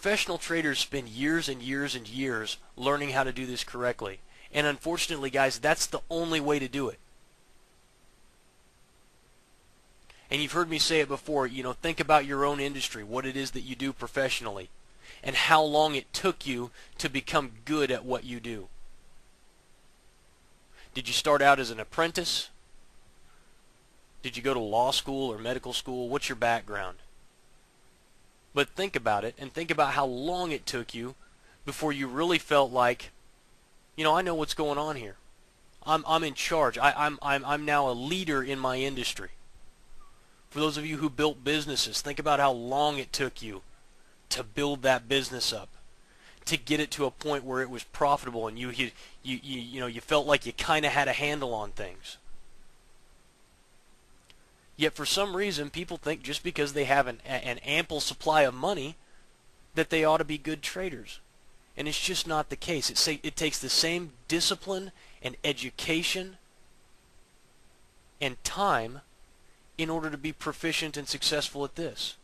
Professional traders spend years and years and years learning how to do this correctly. And unfortunately, guys, that's the only way to do it. And you've heard me say it before, think about your own industry, what it is that you do professionally, and how long it took you to become good at what you do. Did you start out as an apprentice? Did you go to law school or medical school? What's your background? But think about it, and think about how long it took you before you really felt like, I know what's going on here. I'm in charge. I'm now a leader in my industry. For those of you who built businesses, think about how long it took you to build that business up, to get it to a point where it was profitable, and you felt like you kind of had a handle on things. Yet for some reason, people think just because they have an ample supply of money that they ought to be good traders. And it's just not the case. It takes the same discipline and education and time in order to be proficient and successful at this.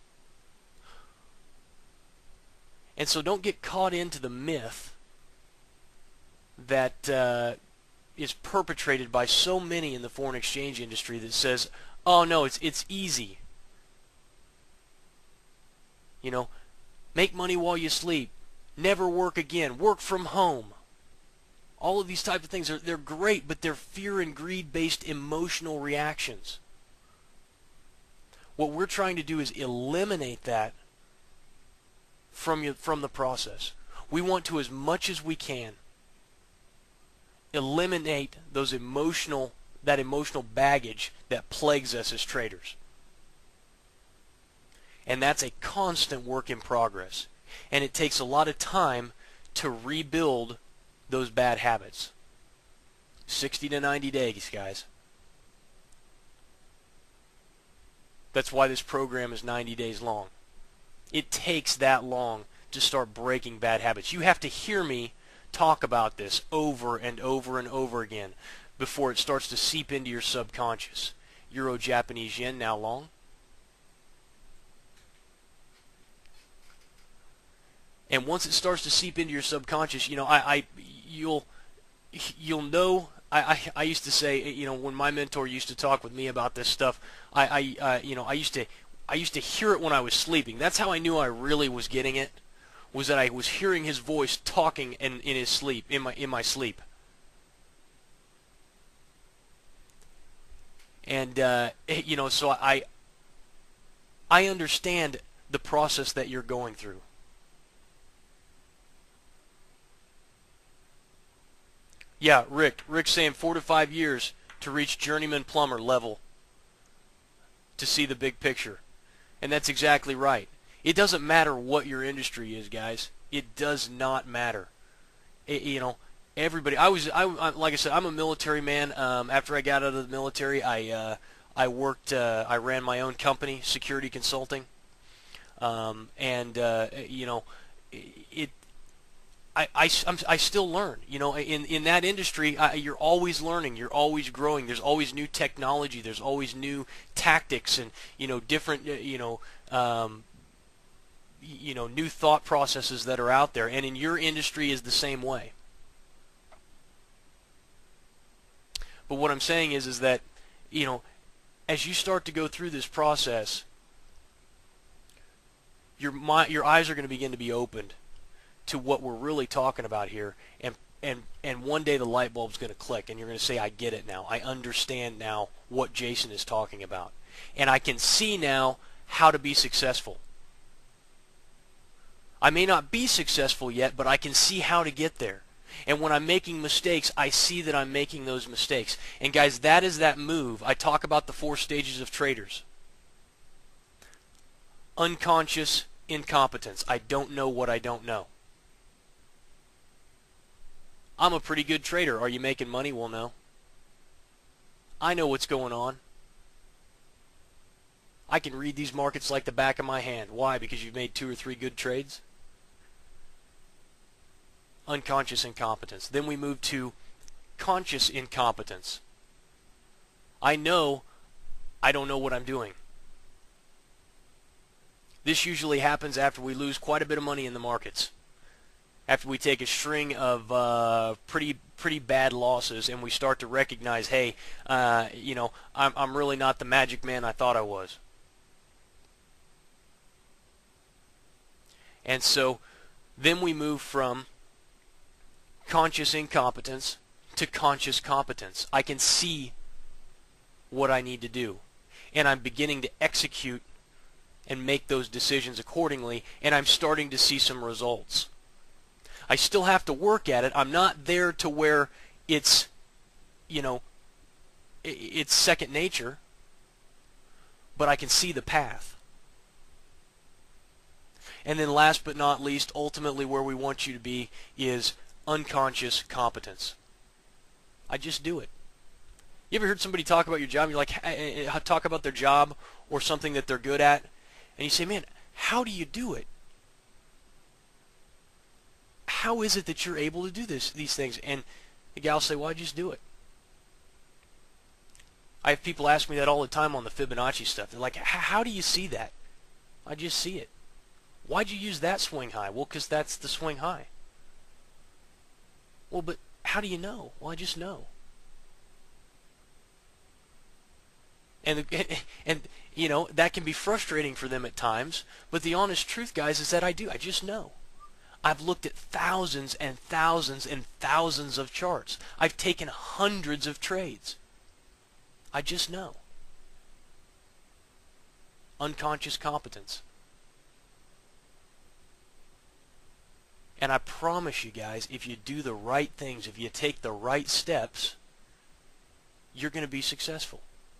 And so don't get caught into the myth that is perpetrated by so many in the foreign exchange industry that says, oh no, it's easy. Make money while you sleep. Never work again. Work from home. All of these type of things, they're great, but they're fear and greed-based emotional reactions. What we're trying to do is eliminate that from the process. We want to, as much as we can, eliminate that emotional baggage that plagues us as traders. And that's a constant work in progress. And it takes a lot of time to rebuild those bad habits. 60 to 90 days, guys. That's why this program is 90 days long. It takes that long to start breaking bad habits. You have to hear me talk about this over and over and over again before it starts to seep into your subconscious. Euro, Japanese yen now long. And once it starts to seep into your subconscious, you'll know. I used to say, when my mentor used to talk with me about this stuff, I used to hear it when I was sleeping. That's how I knew I really was getting it, was that I was hearing his voice talking in his sleep, in my sleep. And so I understand the process that you're going through. Yeah, Rick's saying 4 to 5 years to reach journeyman plumber level to see the big picture. And that's exactly right. It doesn't matter what your industry is, guys. It does not matter. Everybody. Like I said, I'm a military man. After I got out of the military, I worked. I ran my own company, security consulting, I still learn. In that industry, you're always learning. You're always growing. There's always new technology. There's always new tactics and different new thought processes that are out there. And in your industry is the same way. But what I'm saying is that as you start to go through this process, your eyes are going to begin to be opened to what we're really talking about here, and one day the light bulb's going to click, and you're going to say, I get it now. I understand now what Jason is talking about, and I can see now how to be successful. I may not be successful yet, but I can see how to get there. And when I'm making mistakes, I see that I'm making those mistakes. And guys, that is that move. I talk about the 4 stages of traders. Unconscious incompetence. I don't know what I don't know. I'm a pretty good trader. Are you making money? Well, no. I know what's going on. I can read these markets like the back of my hand. Why? Because you've made 2 or 3 good trades? Unconscious incompetence. Then we move to conscious incompetence. I know I don't know what I'm doing. This usually happens after we lose quite a bit of money in the markets. After we take a string of pretty bad losses and we start to recognize, hey, I'm really not the magic man I thought I was. And so then we move from conscious incompetence to conscious competence. I can see what I need to do, and I'm beginning to execute and make those decisions accordingly, and I'm starting to see some results. I still have to work at it. I'm not there to where it's, it's second nature, but I can see the path. And then last but not least, ultimately where we want you to be is unconscious competence. I just do it. You ever heard somebody talk about your job? You're like, talk about their job or something that they're good at, and you say, man, how do you do it? How is it that you're able to do these things? And the gal will say, well, I just do it. I have people ask me that all the time on the Fibonacci stuff. They're like, how do you see that? I just see it. Why'd you use that swing high? Well, because that's the swing high. Well, but how do you know? Well, I just know. And that can be frustrating for them at times, but the honest truth, guys, is that I do. I just know. I've looked at thousands and thousands and thousands of charts. I've taken hundreds of trades. I just know. Unconscious competence. And I promise you guys, if you do the right things, if you take the right steps, you're going to be successful.